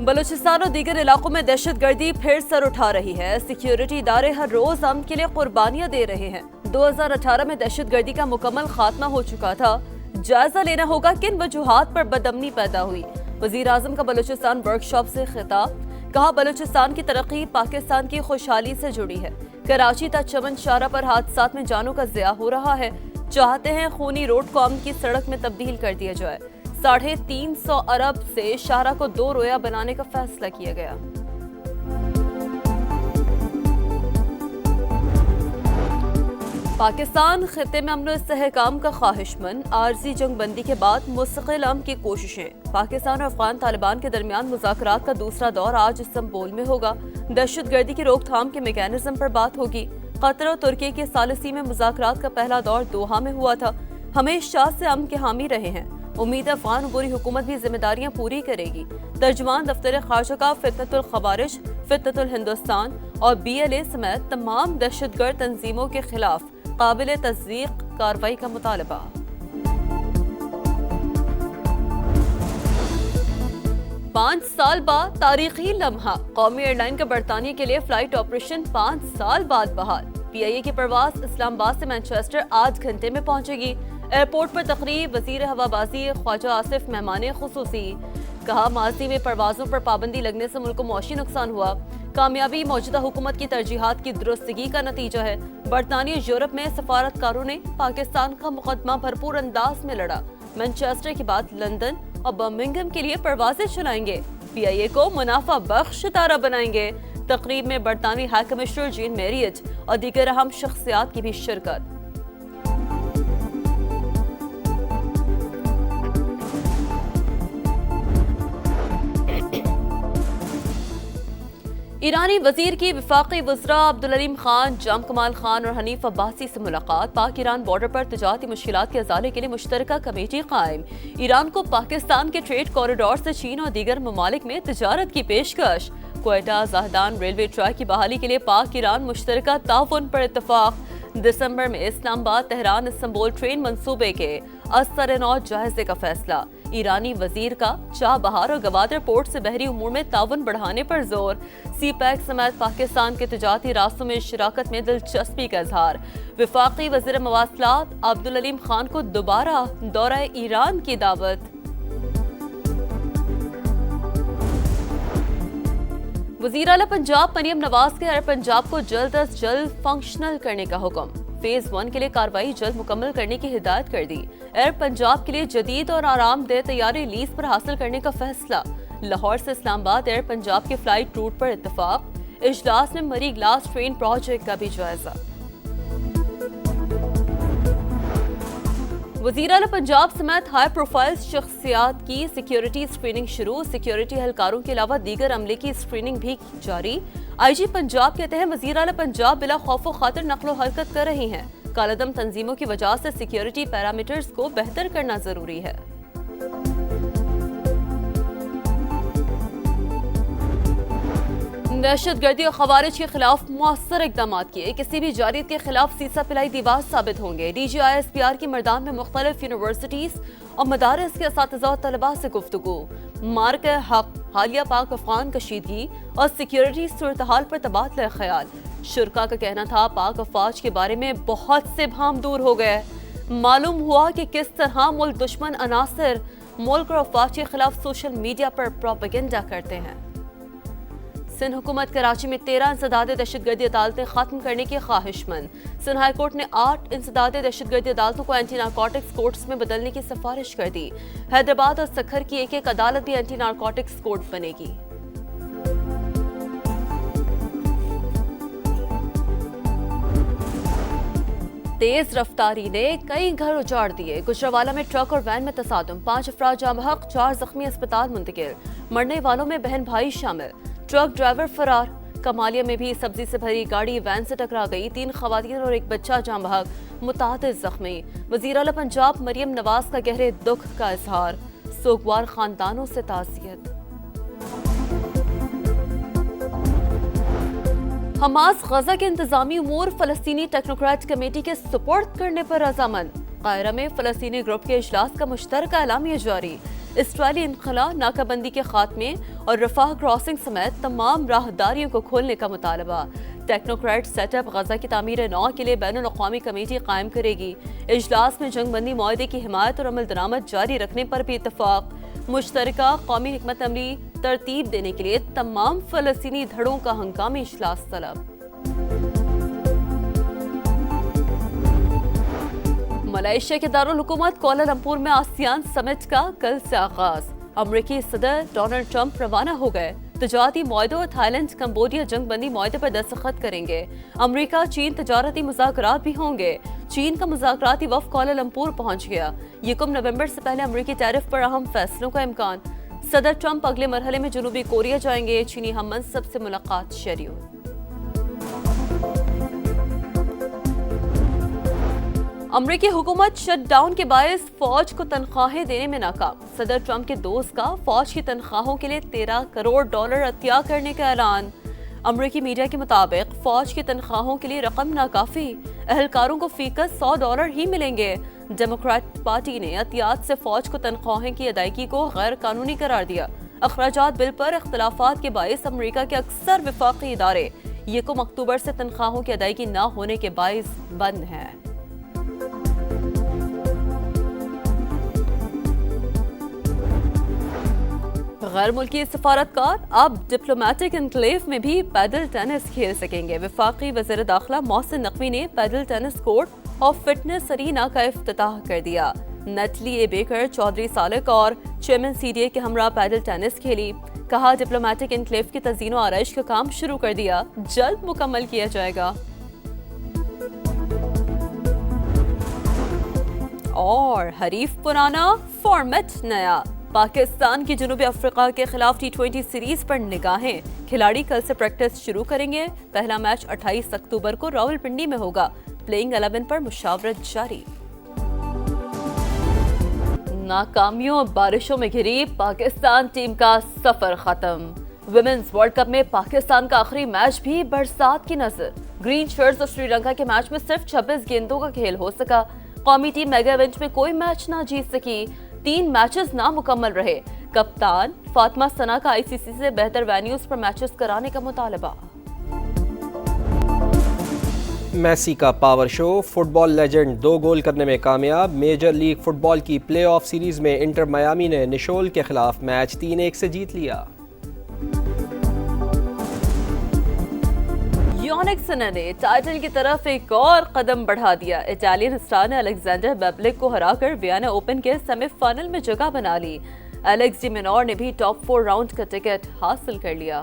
بلوچستان اور دیگر علاقوں میں دہشت گردی پھر سر اٹھا رہی ہے۔ سیکیورٹی ادارے ہر روز امن کے لیے قربانیاں دے رہے ہیں۔ 2018 میں دہشت گردی کا مکمل خاتمہ ہو چکا تھا۔ جائزہ لینا ہوگا کن وجوہات پر بدامنی پیدا ہوئی۔ وزیر اعظم کا بلوچستان ورک شاپ سے خطاب، کہا بلوچستان کی ترقی پاکستان کی خوشحالی سے جڑی ہے۔ کراچی تا چمن شاہراہ پر حادثات میں جانوں کا ضیاع ہو رہا ہے۔ چاہتے ہیں خونی روڈ کو امن کی سڑک میں تبدیل کر دیا جائے۔ 350 ارب سے شاہراہ کو 2 رویا بنانے کا فیصلہ کیا گیا۔ پاکستان خطے میں امن و استحکام کا خواہش مند، عارضی جنگ بندی کے بعد مستقل امن کی کوششیں۔ پاکستان اور افغان طالبان کے درمیان مذاکرات کا دوسرا دور آج استنبول میں ہوگا۔ دہشت گردی کی روک تھام کے میکینزم پر بات ہوگی۔ قطر اور ترکی کے ثالثی میں مذاکرات کا پہلا دور دوحہ میں ہوا تھا۔ ہمیشہ سے امن کے حامی رہے ہیں۔ امید ہے افغان عبوری حکومت بھی ذمہ داریاں پوری کرے گی۔ ترجمان دفتر خارجہ کا فتنۃ الخوارج، فتنۃ الہندوستان اور BLA سمیت تمام دہشت گرد تنظیموں کے خلاف قابل تصدیق کارروائی کا مطالبہ۔ پانچ سال بعد تاریخی لمحہ، قومی ایئر لائن کا برطانیہ کے لیے فلائٹ آپریشن 5 سال بعد بحال۔ PIA کی پرواز اسلام آباد سے مانچسٹر 8 گھنٹے میں پہنچے گی۔ ایئرپورٹ پر تقریب، وزیر ہوا بازی خواجہ آصف مہمان خصوصی، کہا ماضی میں پروازوں پر پابندی لگنے سے ملک کو معاشی نقصان ہوا۔ کامیابی موجودہ حکومت کی ترجیحات کی درستگی کا نتیجہ ہے۔ برطانیہ یورپ میں سفارتکاروں نے پاکستان کا مقدمہ بھرپور انداز میں لڑا۔ مانچسٹر کے بعد لندن اور برمنگھم کے لیے پروازیں چلائیں گے۔ PIA کو منافع بخش ستارہ بنائیں گے۔ تقریب میں برطانوی ہائی کمشنر جین میریٹ اور دیگر اہم شخصیات کی بھی شرکت۔ ایرانی وزیر کی وفاقی وزراء عبدالعلیم خان، جام کمال خان اور حنیف عباسی سے ملاقات۔ پاک ایران بارڈر پر تجارتی مشکلات کے ازالے کے لیے مشترکہ کمیٹی قائم۔ ایران کو پاکستان کے ٹریڈ کوریڈور سے چین اور دیگر ممالک میں تجارت کی پیشکش۔ کوئٹہ زاہدان ریلوے ٹریک کی بحالی کے لیے پاک ایران مشترکہ تعاون پر اتفاق۔ دسمبر میں اسلام آباد تہران استنبول ٹرین منصوبے کے ازسر-نو جائزے کا فیصلہ۔ ایرانی وزیر کا چاہ بہار اور گوادر پورٹ سے بحری امور میں تعاون بڑھانے پر زور۔ سی پیک سمیت پاکستان کے تجارتی راستوں میں شراکت میں دلچسپی کا اظہار۔ وفاقی وزیر مواصلات عبدالعلیم خان کو دوبارہ دورہ ایران کی دعوت۔ وزیر اعلیٰ پنجاب مریم نواز کے ایئر پنجاب کو جلد از جلد فنکشنل کرنے کا حکم۔ فیز 1 کے لیے کارروائی جلد مکمل کرنے کی ہدایت کر دی۔ ایئر پنجاب کے لیے جدید اور آرام دہ طیارے لیز پر حاصل کرنے کا فیصلہ۔ لاہور سے اسلام آباد ایئر پنجاب کے فلائٹ روٹ پر اتفاق۔ اجلاس میں مری گلاس ٹرین پروجیکٹ کا بھی جائزہ۔ وزیر اعلیٰ پنجاب سمیت ہائی پروفائل شخصیات کی سیکیورٹی اسکریننگ شروع۔ سیکیورٹی اہلکاروں کے علاوہ دیگر عملے کی اسکریننگ بھی جاری۔ IG پنجاب کہتے ہیں وزیر اعلیٰ پنجاب بلا خوف و خاطر نقل و حرکت کر رہی ہیں۔ کالعدم تنظیموں کی وجہ سے سیکیورٹی پیرامیٹرز کو بہتر کرنا ضروری ہے۔ دہشت گردی اور خوارج کے خلاف مؤثر اقدامات کیے، کسی بھی جارحیت کے خلاف سیسا پلائی دیوار ثابت ہوں گے۔ DGI SPR کی مردان میں مختلف یونیورسٹیز اور مدارس کے اساتذہ اور طلباء سے گفتگو۔ مارک حق، حالیہ پاک افغان کشیدگی اور سیکیورٹی صورتحال پر تبادلہ خیال۔ شرکاء کا کہنا تھا پاک افواج کے بارے میں بہت سے ابہام دور ہو گئے۔ معلوم ہوا کہ کس طرح ملک دشمن عناصر ملک اور افواج کے خلاف سوشل میڈیا پر پروپیگنڈا کرتے ہیں۔ سندھ حکومت کراچی میں 13 انسداد دہشت گردی عدالتیں ختم کرنے کی خواہش مند۔ سندھ ہائی کورٹ نے 8 انسداد دہشت گردی عدالتوں کو اینٹی نارکوٹکس کورٹس میں بدلنے کی سفارش کر دی۔ حیدرآباد اور سکھر کی ایک عدالت بھی اینٹی نارکوٹکس کورٹ بنے گی۔ تیز رفتاری نے کئی گھر اجاڑ دیے۔ گجرانوالہ میں ٹرک اور وین میں تصادم، 5 افراد جاں بحق، 4 زخمی اسپتال منتقل۔ مرنے والوں میں بہن بھائی شامل۔ ٹرک ڈرائیور فرار۔ کمالیہ میں بھی سبزی سے بھری گاڑی وین سے ٹکرا گئی، 3 خواتین اور 1 بچہ جاں بحق، متعدد زخمی۔ وزیر اعلیٰ پنجاب مریم نواز کا گہرے دکھ کا اظہار، سوگوار خاندانوں سے تعزیت۔ حماس غزہ کے انتظامی امور فلسطینی ٹیکنوکریٹ کمیٹی کے سپرد کرنے پر رضامند۔ قاہرہ میں فلسطینی گروپ کے اجلاس کا مشترکہ اعلامیہ جاری۔ اسرائیلی انخلا، ناکہ کے خاتمے اور رفاح کراسنگ سمیت تمام راہداریوں کو کھولنے کا مطالبہ۔ ٹیکنوکریٹ سیٹ اپ غزہ کی تعمیر نو کے لیے بین الاقوامی کمیٹی قائم کرے گی۔ اجلاس میں جنگ بندی معاہدے کی حمایت اور عمل درآمد جاری رکھنے پر بھی اتفاق۔ مشترکہ قومی حکمت عملی ترتیب دینے کے لیے تمام فلسطینی دھڑوں کا ہنگامی اجلاس طلب۔ ملائیشیا کے دارالحکومت کوالالمپور میں آسیان سمٹ کا کل سے آغاز۔ امریکی صدر ڈونلڈ ٹرمپ روانہ ہو گئے۔ تجارتی معاہدوں اور تھائی لینڈ کمبوڈیا جنگ بندی معاہدے پر دستخط کریں گے۔ امریکہ چین تجارتی مذاکرات بھی ہوں گے۔ چین کا مذاکراتی وفد کوالالمپور پہنچ گیا۔ 1 نومبر سے پہلے امریکی ٹیرف پر اہم فیصلوں کا امکان۔ صدر ٹرمپ اگلے مرحلے میں جنوبی کوریا جائیں گے۔ چینی ہم منصب سے ملاقات شیڈول۔ امریکی حکومت شٹ ڈاؤن کے باعث فوج کو تنخواہیں دینے میں ناکام۔ صدر ٹرمپ کے دوست کا فوج کی تنخواہوں کے لیے $13 کروڑ عطیہ کرنے کا اعلان۔ امریکی میڈیا کے مطابق فوج کی تنخواہوں کے لیے رقم ناکافی، اہلکاروں کو فیکس $100 ہی ملیں گے۔ ڈیموکریٹ پارٹی نے عطیات سے فوج کو تنخواہیں کی ادائیگی کو غیر قانونی قرار دیا۔ اخراجات بل پر اختلافات کے باعث امریکہ کے اکثر وفاقی ادارے 1 اکتوبر سے تنخواہوں کی ادائیگی نہ ہونے کے باعث بند ہیں۔ غیر ملکی سفارتکار اب ڈپلومیٹک انکلیو میں بھی پیڈل ٹینس کھیل سکیں گے۔ وفاقی وزیر داخلہ محسن نقوی نے پیڈل ٹینس کورٹ اور فٹنس ارینا کا افتتاح کر دیا۔ نیٹلی اے بیکر، چودھری سالک اور چیئرمین CDA کے ہمراہ پیڈل ٹینس کھیلی۔ کہا ڈپلومیٹک انکلیو کی تزئین و آرائش کا کام شروع کر دیا، جلد مکمل کیا جائے گا۔ اور حریف پرانا، فارمیٹ نیا۔ پاکستان کی جنوبی افریقہ کے خلاف T20 سیریز پر نگاہیں۔ کھلاڑی کل سے پریکٹس شروع کریں گے۔ پہلا میچ 28 اکتوبر کو راولپنڈی میں ہوگا۔ پلئنگ 11 پر مشاورت جاری۔ ناکامیوں اور بارشوں میں گھری پاکستان ٹیم کا سفر ختم۔ ویمنز ورلڈ کپ میں پاکستان کا آخری میچ بھی برسات کی نظر۔ گرین شرٹس اور سری لنکا کے میچ میں صرف 26 گیندوں کا کھیل ہو سکا۔ قومی ٹیم میگا ایونٹ میں کوئی میچ نہ جیت سکی۔ 3 میچز نامکمل رہے۔ کپتان فاطمہ ثنا کا ICC سے بہتر وینیوز پر میچز کرانے کا مطالبہ۔ میسی کا پاور شو، فٹ بال لیجنڈ 2 گول کرنے میں کامیاب۔ میجر لیگ فٹ بال کی پلے آف سیریز میں انٹر میامی نے نشول کے خلاف میچ 3-1 سے جیت لیا۔ یونک سنہ نے ٹائٹل کی طرف ایک اور قدم بڑھا دیا۔ اٹالین اسٹار نے الیگزینڈر بیبلک کو ہرا کر ویانا اوپن کے سیمی فائنل میں جگہ بنا لی۔ ایلیکس ڈی مینور نے بھی ٹاپ 4 راؤنڈ کا ٹکٹ حاصل کر لیا۔